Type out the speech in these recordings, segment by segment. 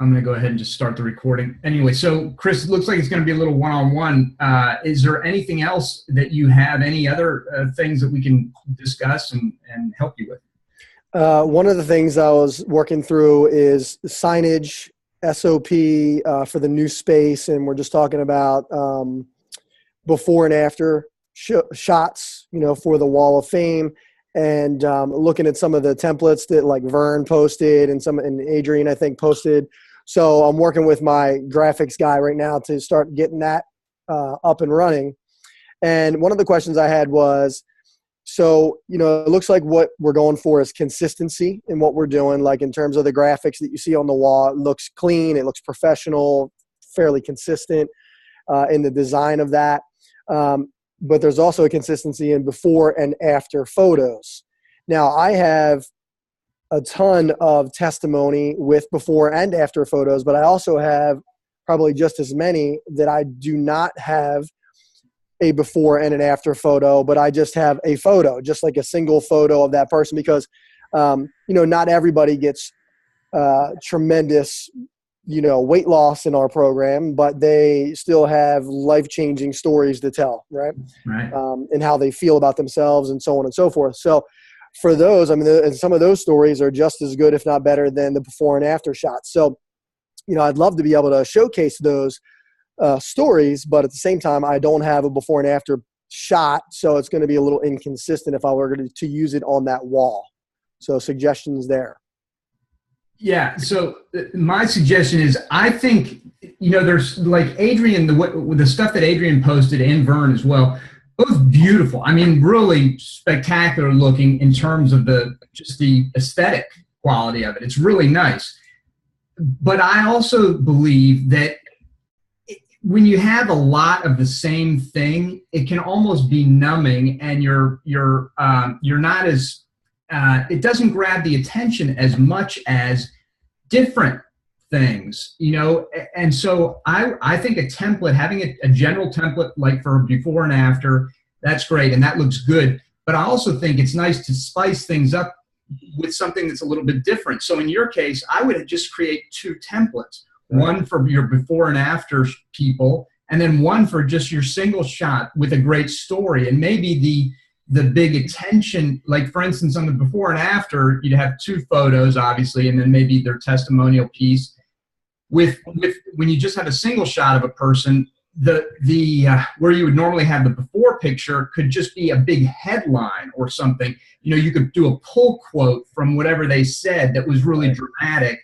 I'm going to go ahead and just start the recording. Anyway, so Chris, it looks like it's going to be a little one-on-one. Is there anything else that you have, any other things that we can discuss and help you with? One of the things I was working through is signage, SOP for the new space, and we're just talking about before and after shots, for the Wall of Fame, and looking at some of the templates that like Vern posted and Adrian I think posted. So I'm working with my graphics guy right now to start getting that up and running. And one of the questions I had was, so, it looks like what we're going for is consistency in what we're doing. Like in terms of the graphics that you see on the wall, it looks clean, it looks professional, fairly consistent in the design of that. But there's also a consistency in before and after photos. Now, I have a ton of testimony with before and after photos, but I also have probably just as many that I do not have a before and an after photo, but I just have a photo, just like a single photo of that person, because, not everybody gets tremendous, weight loss in our program, but they still have life-changing stories to tell, right? Right. And how they feel about themselves and so on and so forth. So for those, and some of those stories are just as good, if not better, than the before and after shots. So, I'd love to be able to showcase those stories, but at the same time, I don't have a before and after shot, so it's going to be a little inconsistent if I were to use it on that wall. So suggestions there. Yeah. So my suggestion is, I think, there's like Adrian, the stuff that Adrian posted and Vern as well, both beautiful. I mean, really spectacular looking in terms of just the aesthetic quality of it. It's really nice. But I also believe that when you have a lot of the same thing, it can almost be numbing, and you're not as it doesn't grab the attention as much as different things, And so I think a template, having a general template like for before and after, that's great, and that looks good. But I also think it's nice to spice things up with something that's a little bit different. So in your case, I would just create 2 templates. One for your before and after people, and then one for just your single shot with a great story. And maybe the big attention, like for instance, on the before and after, you'd have 2 photos, obviously, and then maybe their testimonial piece. With when you just have a single shot of a person, where you would normally have the before picture could just be a big headline or something. You could do a pull quote from whatever they said that was really dramatic.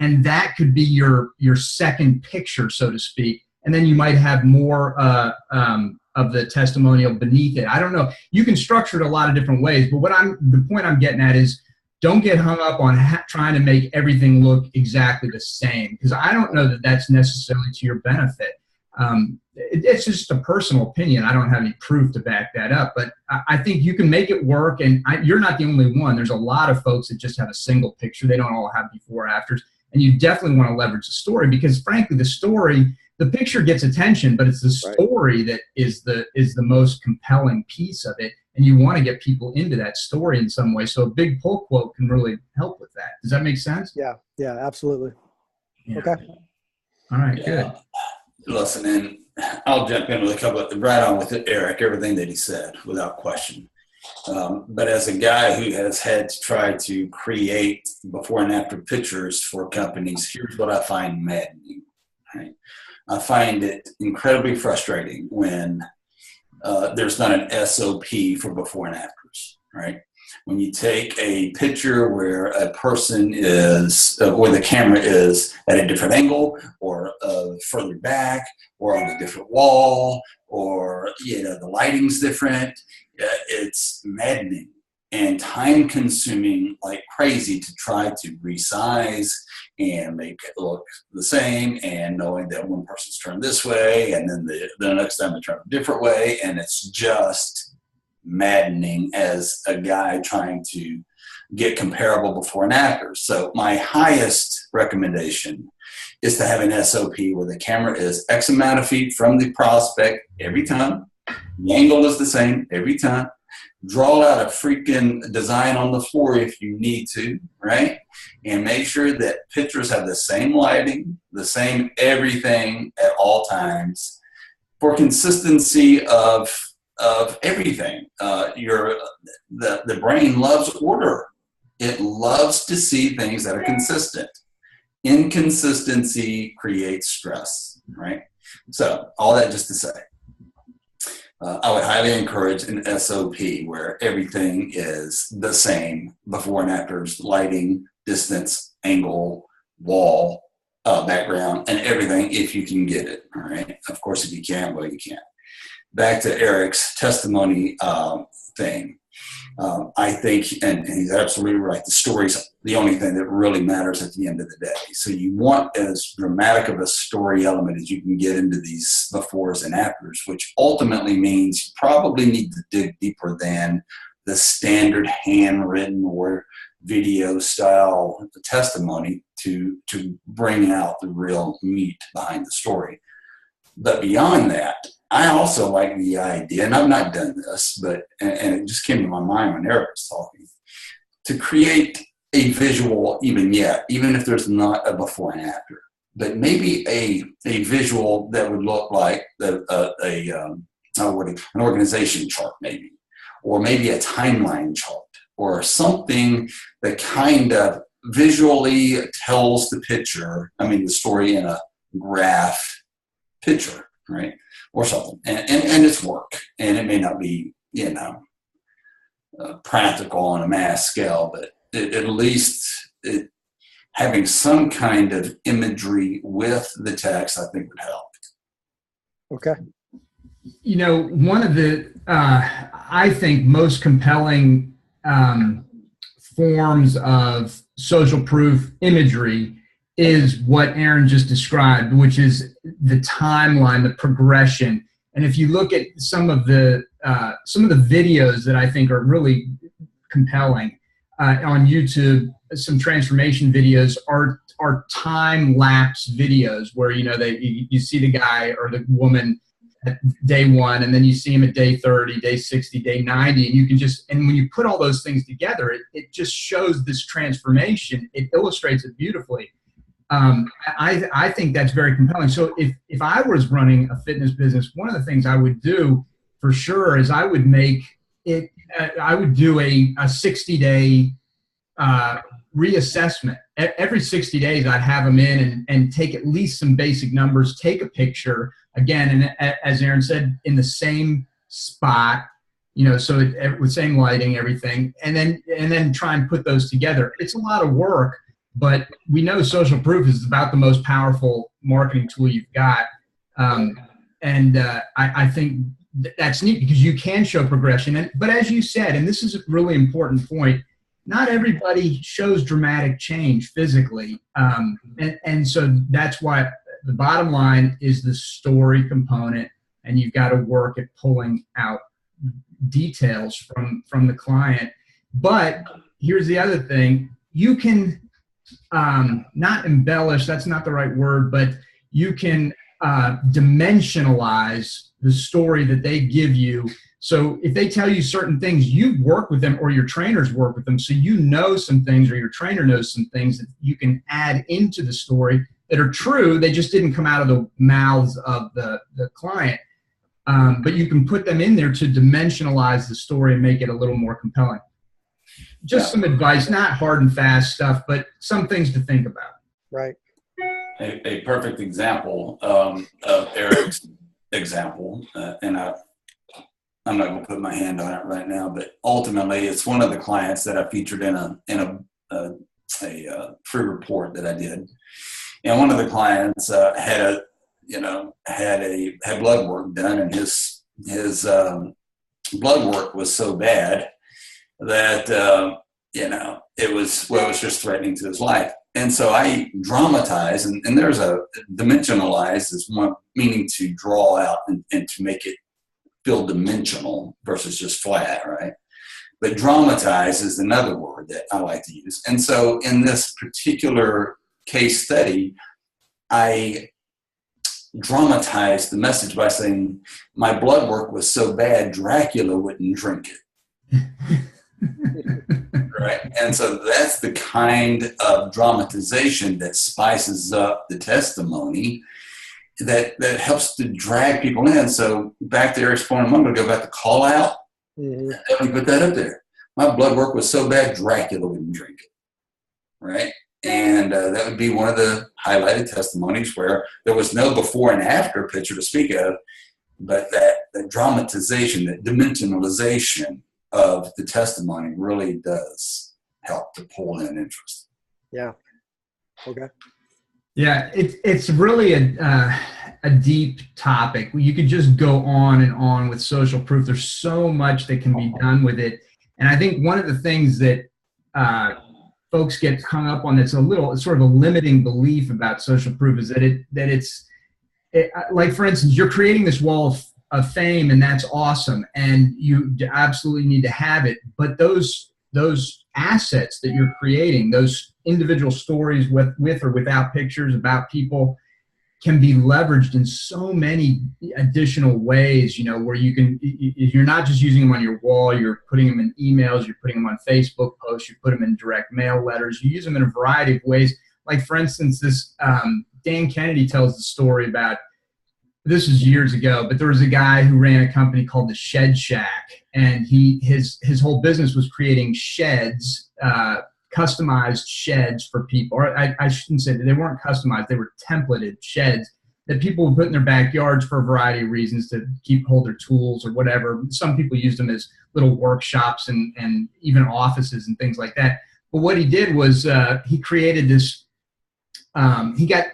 And that could be your second picture, so to speak. And then you might have more of the testimonial beneath it. I don't know. You can structure it a lot of different ways. But the point I'm getting at is, don't get hung up on trying to make everything look exactly the same, because I don't know that that's necessarily to your benefit. It's just a personal opinion. I don't have any proof to back that up. But I think you can make it work. And you're not the only one. There's a lot of folks that just have a single picture. They don't all have before afters. And you definitely want to leverage the story, because frankly, the picture gets attention, but it's the story that is the most compelling piece of it. And you want to get people into that story in some way. So a big pull quote can really help with that. Does that make sense? Yeah, absolutely. Yeah. Okay. All right, good. Listen, and I'll jump in with a couple right on with Eric, everything that he said without question. But as a guy who has had to try to create before and after pictures for companies, here's what I find maddening. Right? I find it incredibly frustrating when there's not an SOP for before and afters. Right? When you take a picture where a person is, where the camera is at a different angle, or further back, or on a different wall, or the lighting's different. It's maddening and time consuming like crazy to try to resize and make it look the same, and knowing that one person's turned this way and then the next time they turn a different way, and it's just maddening as a guy trying to get comparable before and after. So my highest recommendation is to have an SOP where the camera is X amount of feet from the prospect every time. The angle is the same every time. Draw out a freaking design on the floor if you need to, right? And make sure that pictures have the same lighting, the same everything at all times for consistency of everything. The brain loves order. It loves to see things that are consistent. Inconsistency creates stress, right? So all that just to say, I would highly encourage an SOP where everything is the same, before and afters, lighting, distance, angle, wall, background, and everything if you can get it, all right? Of course, if you can't, well, you can't. Back to Eric's testimony thing. I think, and he's absolutely right, the story's the only thing that really matters at the end of the day. So you want as dramatic of a story element as you can get into these befores and afters, which ultimately means you probably need to dig deeper than the standard handwritten or video style testimony to bring out the real meat behind the story. But beyond that, I also like the idea, and I've not done this, but and it just came to my mind when Eric was talking, to create a visual even if there's not a before and after, but maybe a visual that would look like an organization chart, maybe, or maybe a timeline chart, or something that kind of visually tells the picture, the story in a graph picture, right? Or something, and it's work, and it may not be, practical on a mass scale, but at least having some kind of imagery with the text, I think, would help. Okay. One of the, I think, most compelling forms of social proof imagery is what Aaron just described, which is the timeline, the progression. And if you look at some of the videos that I think are really compelling on YouTube, some transformation videos are time-lapse videos where you see the guy or the woman at day 1, and then you see him at day 30, day 60, day 90, and you can and when you put all those things together, it just shows this transformation. It illustrates it beautifully. I think that's very compelling. So if I was running a fitness business, one of the things I would do for sure is I would make it, I would do a 60-day reassessment. Every 60 days, I'd have them in and take at least some basic numbers, take a picture, again, and as Aaron said, in the same spot, so with same lighting, everything, and then try and put those together. It's a lot of work. But we know social proof is about the most powerful marketing tool you've got. I think that's neat because you can show progression. But as you said, and this is a really important point, not everybody shows dramatic change physically. And so that's why the bottom line is the story component, and you've got to work at pulling out details from the client. But here's the other thing. You can not embellish, that's not the right word, but you can dimensionalize the story that they give you. So if they tell you certain things, you work with them or your trainers work with them, so some things or your trainer knows some things that you can add into the story that are true. They just didn't come out of the mouths of the client. But you can put them in there to dimensionalize the story and make it a little more compelling. Just some advice, not hard and fast stuff, but some things to think about. Right. A perfect example of Eric's example, and I'm not going to put my hand on it right now, but ultimately it's one of the clients that I featured in a free report that I did. And one of the clients had blood work done, and his blood work was so bad that it was just threatening to his life. And so I dramatize, and there's a dimensionalize is one meaning to draw out and to make it feel dimensional versus just flat, right? But dramatize is another word that I like to use. And so in this particular case study, I dramatized the message by saying my blood work was so bad Dracula wouldn't drink it. Right. And so that's the kind of dramatization that spices up the testimony that helps to drag people in. So back to Eric's point a moment ago about the call out, definitely put that up there. My blood work was so bad, Dracula wouldn't drink it. Right. And that would be one of the highlighted testimonies where there was no before and after picture to speak of, but that dramatization, that dimensionalization of the testimony really does help to pull in interest. Yeah. Okay. Yeah, it's really a deep topic. You could just go on and on with social proof. There's so much that can be done with it. And I think one of the things that folks get hung up on that's it's sort of a limiting belief about social proof is that it's like, for instance, you're creating this wall of fame, and that's awesome, and you absolutely need to have it. But those assets that you're creating, those individual stories with or without pictures about people, can be leveraged in so many additional ways, where you're not just using them on your wall, you're putting them in emails, you're putting them on Facebook posts, you put them in direct mail letters, you use them in a variety of ways. Like, for instance, this Dan Kennedy tells the story about, this was years ago, but there was a guy who ran a company called the Shed Shack, and his whole business was creating sheds, customized sheds for people. Or I shouldn't say that they weren't customized; they were templated sheds that people would put in their backyards for a variety of reasons, to hold their tools or whatever. Some people used them as little workshops and even offices and things like that. But what he did was he created this. He got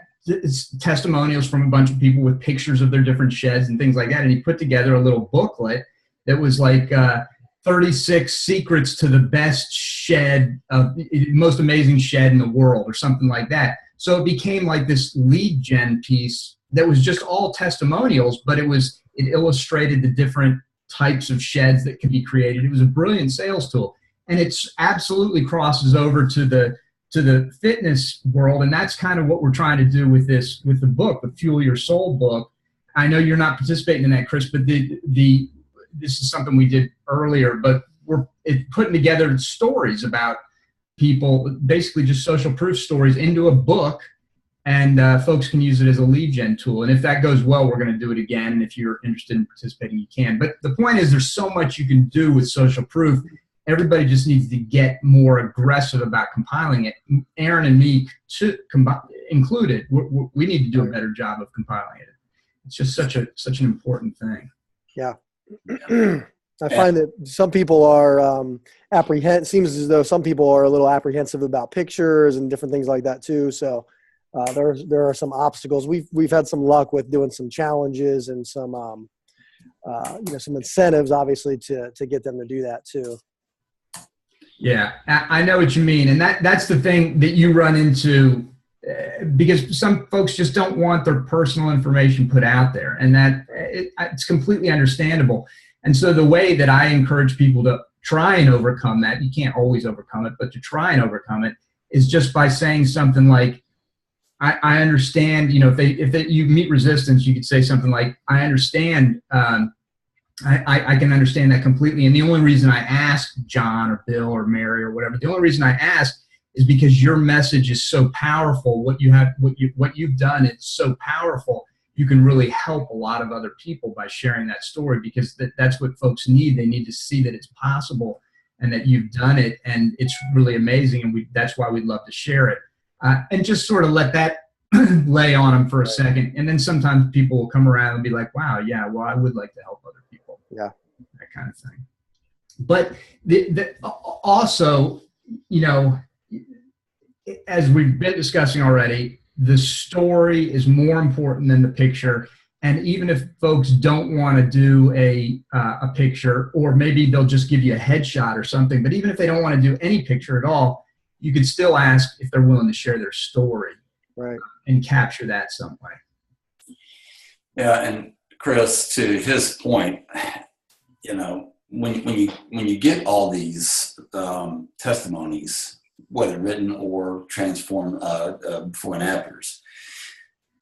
testimonials from a bunch of people with pictures of their different sheds and things like that, and he put together a little booklet that was like 36 secrets to the best shed, most amazing shed in the world, or something like that. So it became like this lead gen piece that was just all testimonials, but it illustrated the different types of sheds that could be created. It was a brilliant sales tool, and it absolutely crosses over to the fitness world, and that's kind of what we're trying to do with the book, the Fuel Your Soul book. I know you're not participating in that, Chris, but this is something we did earlier, but we're putting together stories about people, basically just social proof stories, into a book, and folks can use it as a lead gen tool. And if that goes well, we're going to do it again, and if you're interested in participating, you can. But the point is, there's so much you can do with social proof. Everybody just needs to get more aggressive about compiling it. Aaron and me included, we need to do a better job of compiling it. It's just such an important thing. Yeah. I find that some people are seems as though some people are a little apprehensive about pictures and different things like that too. So there are some obstacles. We've had some luck with doing some challenges and some some incentives, obviously, to get them to do that too. Yeah, I know what you mean. And that's the thing that you run into, because some folks just don't want their personal information put out there. And it's completely understandable. And so the way that I encourage people to try and overcome that, you can't always overcome it, but to try and overcome it, is just by saying something like, I understand, if you meet resistance, you could say something like, I understand, I can understand that completely. And the only reason I ask John or Bill or Mary or whatever, the only reason I ask is because your message is so powerful. What you've done, it's so powerful. You can really help a lot of other people by sharing that story, because that's what folks need. They need to see that it's possible and that you've done it, and it's really amazing. And that's why we'd love to share it, and just sort of let that lay on them for a second. And then sometimes people will come around and be like, wow, yeah, well, I would like to help other people. Yeah. That kind of thing. But also, as we've been discussing already, the story is more important than the picture. And even if folks don't want to do a picture, or maybe they'll just give you a headshot or something, but even if they don't want to do any picture at all, you could still ask if they're willing to share their story, right, and capture that some way. Yeah, and Chris, to his point, when you get all these testimonies, whether written or transformed before and afters,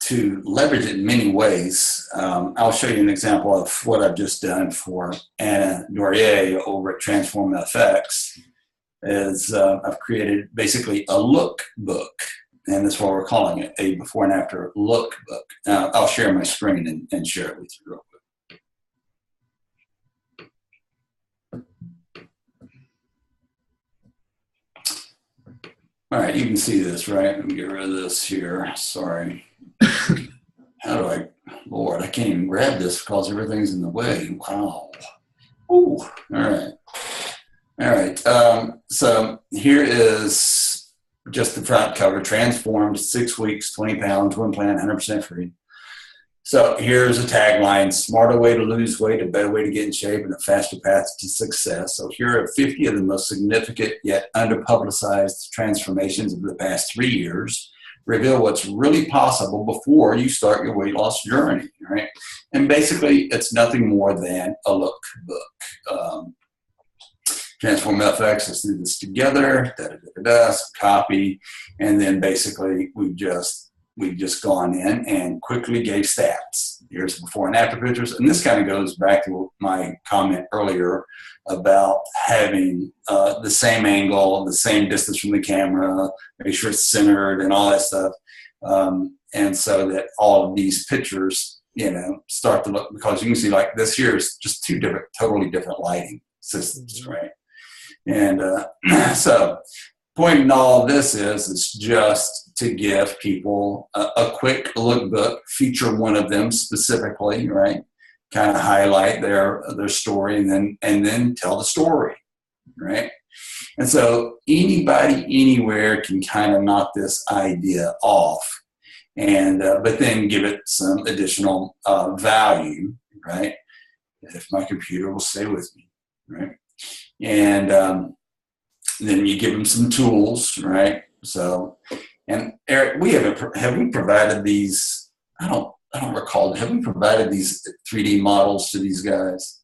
to leverage it in many ways. I'll show you an example of what I've just done for Anna Dorier over at Transform FX. I've created basically a look book, and that's what we're calling it, a before and after look book. Now, I'll share my screen and share it with you real quick. All right, you can see this, right? Let me get rid of this here. Sorry. Lord, I can't even grab this because everything's in the way. Wow. Ooh, all right. All right, so here is just the front cover, transformed, 6 weeks, 20 pounds, one plan, 100% free. So here's a tagline: smarter way to lose weight, a better way to get in shape, and a faster path to success. So here are 50 of the most significant yet underpublicized transformations of the past 3 years. Reveal what's really possible before you start your weight loss journey, right? And basically, it's nothing more than a look book. Transform FX, let's do this together, some copy, and then basically we've just gone in and quickly gave stats. Here's before and after pictures, and this kind of goes back to my comment earlier about having the same angle, the same distance from the camera, make sure it's centered and all that stuff, and so that all of these pictures, start to look, because you can see like this here is just two totally different lighting systems, right? And so point in all of this is just to give people a quick lookbook, feature one of them specifically, right? Kind of highlight their story and then tell the story, right? And so anybody anywhere can kind of knock this idea off, and but then give it some additional value, right? If my computer will stay with me, right? And then you give them some tools, right? So, and Eric, have we provided these? I don't recall. Have we provided these 3D models to these guys?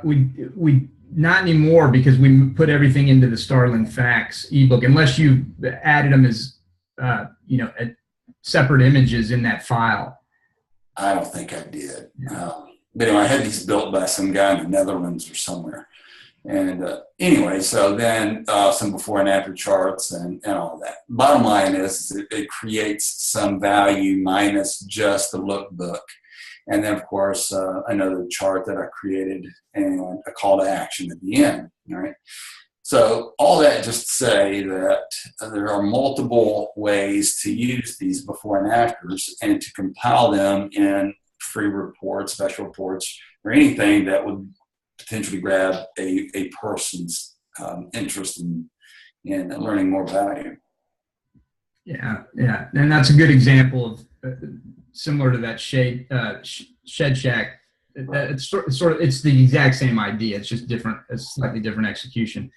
We not anymore, because we put everything into the Starling Facts ebook, unless you added them as separate images in that file. I don't think I did. But anyway, I had these built by some guy in the Netherlands or somewhere. And anyway, so then some before and after charts and all that. Bottom line is it creates some value minus just the lookbook. And then, of course, another chart that I created and a call to action at the end. All right. So all that just to say that there are multiple ways to use these before and afters and to compile them in free reports, special reports, or anything that would potentially grab a person's interest in learning more about you. Yeah, and that's a good example of similar to that Shed Shack. It's it's the exact same idea. It's just different, a slightly different execution.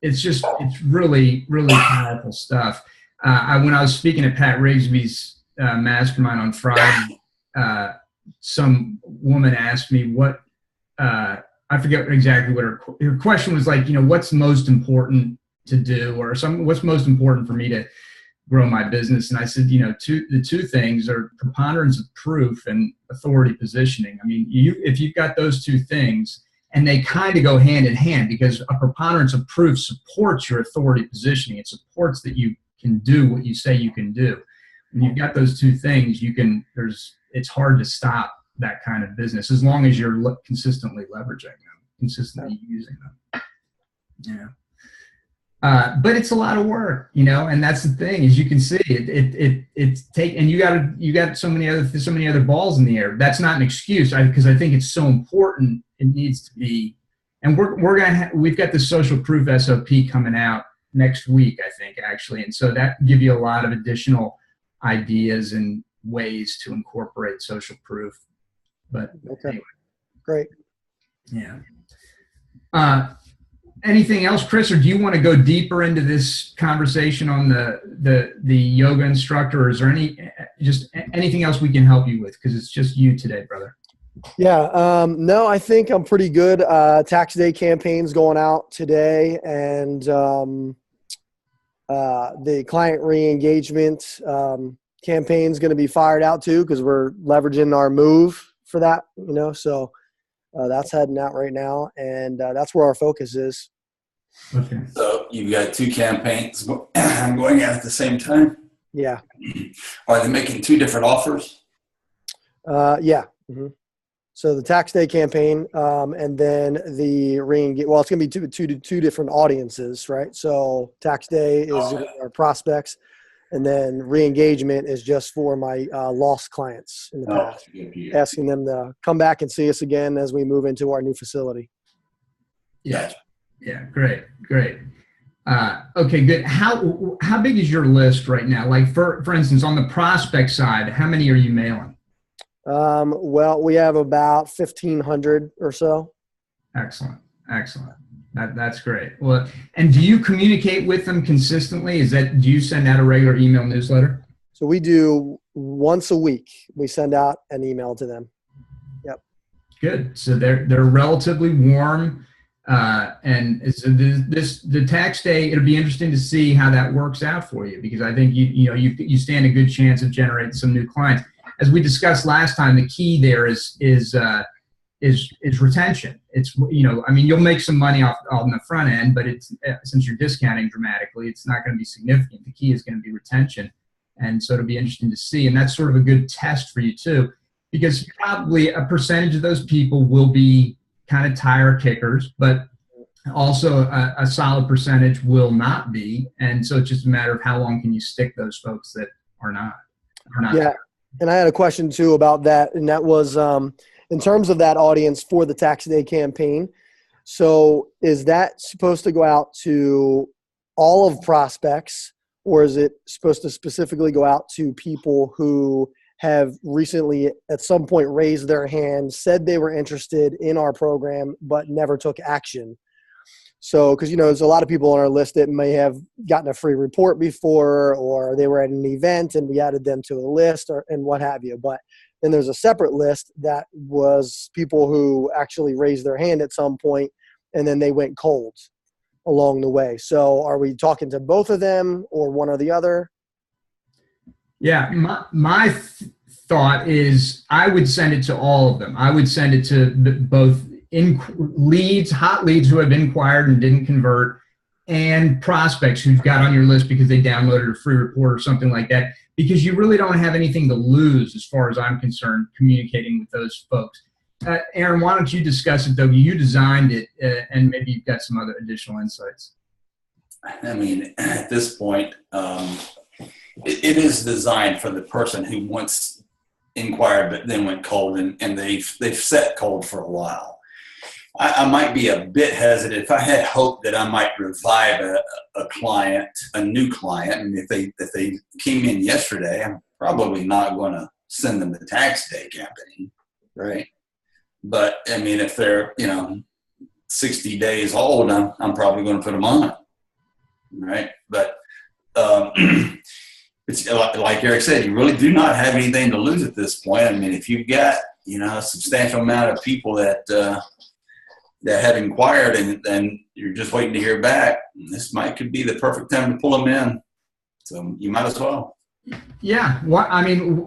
It's really, really powerful stuff. When I was speaking at Pat Rigsby's mastermind on Friday, some woman asked me what, I forget exactly what her question was, like, what's most important to do, or what's most important for me to grow my business. And I said, the two things are preponderance of proof and authority positioning. I mean, if you've got those two things, and they kind of go hand in hand, because a preponderance of proof supports your authority positioning. It supports that you can do what you say you can do. When you've got those two things, it's hard to stop that kind of business, as long as you're consistently leveraging them, consistently using them. Yeah. But it's a lot of work, and that's the thing, as you can see, and you got so many other balls in the air. That's not an excuse, because I think it's so important. It needs to be, and we've got the social proof SOP coming out next week, I think, actually, and so that give you a lot of additional ideas and ways to incorporate social proof. But okay, anyway. Great. Yeah. Anything else, Chris, or do you want to go deeper into this conversation on the yoga instructor, or is there anything else we can help you with? Because it's just you today, brother. Yeah. No, I think I'm pretty good. Tax day campaign's going out today, and The client re-engagement campaign is going to be fired out too, because we're leveraging our move for that, so that's heading out right now, and that's where our focus is. Okay. So you've got two campaigns going at the same time? Yeah. Are they making two different offers? Yeah. Mm-hmm. So the tax day campaign, and then the it's going to be two different audiences, right? So tax day is our prospects, and then re-engagement is just for my lost clients in the past, asking them to come back and see us again as we move into our new facility. Yeah. Yeah. Great. Okay, good. How big is your list right now? Like for instance, on the prospect side, how many are you mailing? Well, we have about 1,500 or so. Excellent. That's great. Well, and do you communicate with them consistently? Do you send out a regular email newsletter? So we do once a week. We send out an email to them. Yep. Good. So they're relatively warm. And so the tax day, it'll be interesting to see how that works out for you, because I think you stand a good chance of generating some new clients. As we discussed last time, the key there is retention. It's you'll make some money off on the front end, but since you're discounting dramatically, it's not going to be significant. The key is going to be retention, and so it'll be interesting to see. And that's sort of a good test for you too, because probably a percentage of those people will be kind of tire kickers, but also a solid percentage will not be. And so it's just a matter of how long can you stick those folks that are not. Yeah. And I had a question too about that. And that was in terms of that audience for the tax day campaign. So is that supposed to go out to all of prospects, or is it supposed to specifically go out to people who have recently at some point raised their hand, said they were interested in our program, but never took action? So, because, there's a lot of people on our list that may have gotten a free report before, or they were at an event and we added them to a list and what have you. But then there's a separate list that was people who actually raised their hand at some point and then they went cold along the way. So are we talking to both of them or one or the other? Yeah, my thought is I would send it to all of them. I would send it to both hot leads who have inquired and didn't convert, and prospects who've got on your list because they downloaded a free report or something like that, because you really don't have anything to lose as far as I'm concerned communicating with those folks. Aaron, why don't you discuss it though? You designed it, and maybe you've got some other additional insights. I mean, at this point, it is designed for the person who once inquired but then went cold, and they've set cold for a while. I might be a bit hesitant if I had hope that I might revive a client, a new client, and if they came in yesterday, I'm probably not going to send them the tax day campaign, right? But I mean, if they're 60 days old, I'm probably going to put them on, right? But it's like Eric said, you really do not have anything to lose at this point. I mean, if you've got a substantial amount of people that have inquired and you're just waiting to hear back, this could be the perfect time to pull them in. So you might as well. Yeah,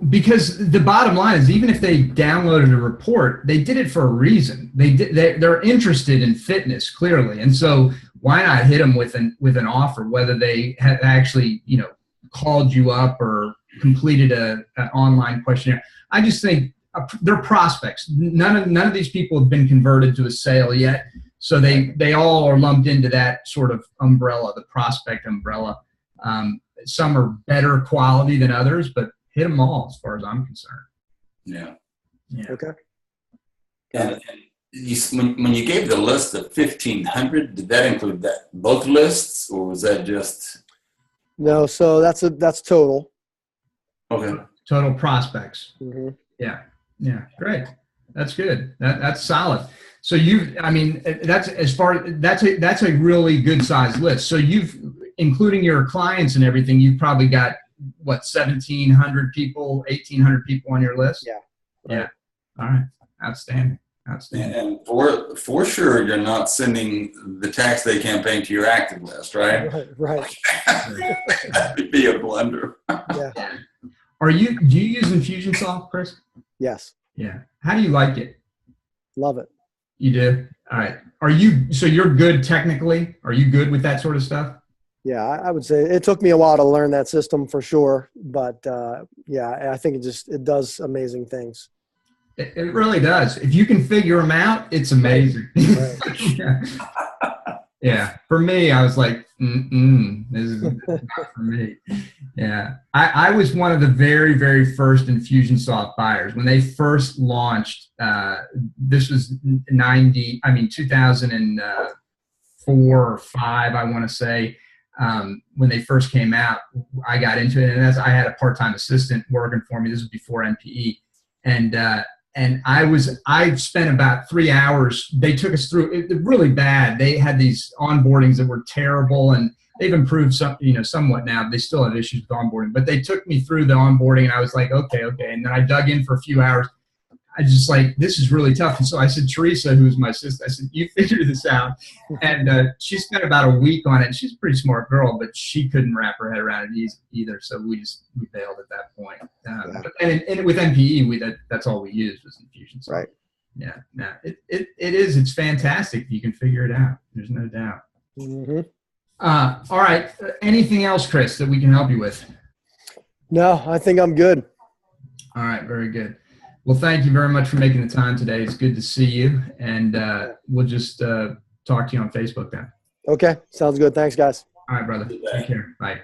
because the bottom line is, even if they downloaded a report, they did it for a reason. They're interested in fitness clearly, and so why not hit them with an offer, whether they have actually called you up or completed an online questionnaire. I just think they're prospects. None of these people have been converted to a sale yet, so they all are lumped into that sort of umbrella, the prospect umbrella. Some are better quality than others, but hit them all as far as I'm concerned. Yeah. Okay. And when you gave the list of 1,500, did that include both lists, or was that just? No, so that's total. Okay. Total prospects. Mm-hmm. Yeah, great. That's good. That's solid. So that's a really good sized list. So including your clients and everything, you've probably got 1,700 people, 1,800 people on your list. Yeah. Yeah. All right. Outstanding. Outstanding. And for sure, you're not sending the tax day campaign to your active list, right? Right. That would be a blunder. Yeah. Do you use Infusionsoft, Chris? Yes. Yeah. How do you like it? Love it. You do? All right. So you're good technically? Are you good with that sort of stuff? Yeah, I would say it took me a while to learn that system for sure, but yeah, I think it does amazing things. It really does. If you can figure them out, it's amazing. Right. Yeah. Yeah. For me, I was like, this is not for me. Yeah. I was one of the very, very first Infusionsoft buyers. When they first launched, this was 2004 or 5, I want to say. When they first came out, I got into it, and I had a part-time assistant working for me. This was before NPE, and I spent about 3 hours. They took us through it really bad. They had these onboardings that were terrible, and they've improved somewhat now. They still have issues with onboarding, but they took me through the onboarding, and I was like, okay. And then I dug in for a few hours. I just like, this is really tough. And so I said, Teresa, who's my sister, I said, you figure this out. And she spent about a week on it. And she's a pretty smart girl, but she couldn't wrap her head around it either. So we bailed at that point. And with NPE, that's all we used was Infusionsoft. Right. Yeah. No, it's fantastic if you can figure it out. There's no doubt. Mm-hmm. All right. Anything else, Chris, that we can help you with? No, I think I'm good. All right. Very good. Well, thank you very much for making the time today. It's good to see you, and we'll just talk to you on Facebook then. Okay, sounds good. Thanks, guys. All right, brother. Take care. Bye.